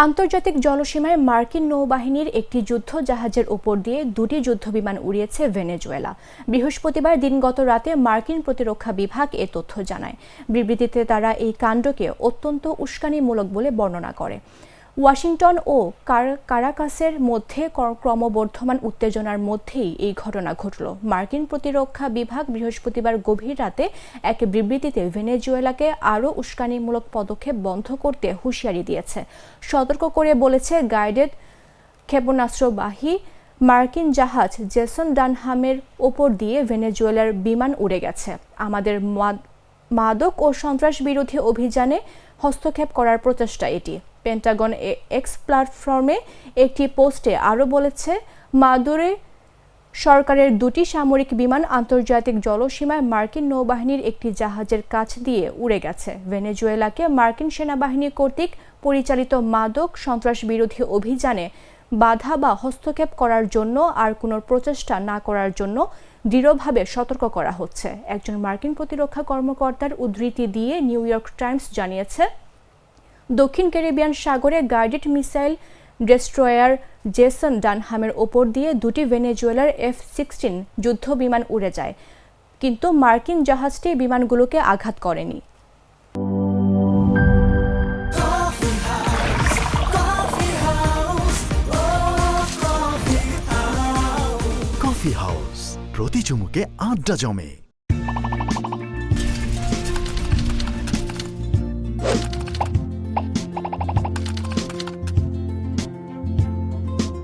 আন্তর্জাতিক জলসীমায় মার্কিন নৌবাহিনীর একটি যুদ্ধ জাহাজের ওপর দিয়ে দুটি যুদ্ধবিমান উড়িয়েছে ভেনেজুয়েলা। বৃহস্পতিবার দিনগত রাতে মার্কিন প্রতিরক্ষা বিভাগ এ তথ্য জানায়। বিবৃতিতে তারা এই কাণ্ডকে অত্যন্ত উস্কানিমূলক বলে বর্ণনা করে। ওয়াশিংটন ও কারাকাসের মধ্যে ক্রমবর্ধমান উত্তেজনার মধ্যেই এই ঘটনা ঘটল। মার্কিন প্রতিরক্ষা বিভাগ বৃহস্পতিবার গভীর রাতে এক বিবৃতিতে ভেনেজুয়েলাকে আরও উস্কানিমূলক পদক্ষেপ বন্ধ করতে হুঁশিয়ারি দিয়েছে। সতর্ক করে বলেছে, গাইডেড ক্ষেপণাস্ত্রবাহী মার্কিন জাহাজ জেসন ডানহামের ওপর দিয়ে ভেনেজুয়েলার বিমান উড়ে গেছে। আমাদের মাদক ও সন্ত্রাস বিরোধী অভিযানে হস্তক্ষেপ করার প্রচেষ্টা এটি। পেন্টাগন এক্স প্ল্যাটফর্মে একটি পোস্টে আরও বলেছে, মাদুরে সরকারের দুটি সামরিক বিমান আন্তর্জাতিক জলসীমায় মার্কিন নৌবাহিনীর একটি জাহাজের কাছ দিয়ে উড়ে গেছে। ভেনেজুয়েলাকে মার্কিন সেনাবাহিনী কর্তৃক পরিচালিত মাদক সন্ত্রাস বিরোধী অভিযানে বাধা বা হস্তক্ষেপ করার জন্য আর কোনো প্রচেষ্টা না করার জন্য দৃঢ়ভাবে সতর্ক করা হচ্ছে। একজন মার্কিন প্রতিরক্ষা কর্মকর্তার উদ্ধৃতি দিয়ে নিউ ইয়র্ক টাইমস জানিয়েছে, দক্ষিণ ক্যারিবিয়ান সাগরে গাইডেড মিসাইল ডেস্ট্রয়ার জেসন ডানহামের ওপর দিয়ে দুটি ভেনেজুয়েলার F-16 যুদ্ধ বিমান উড়ে যায়, কিন্তু মার্কিন জাহাজটি বিমানগুলোকে আঘাত করেনি। কফি হাউস, প্রতি চুমুকে আড্ডা জমে।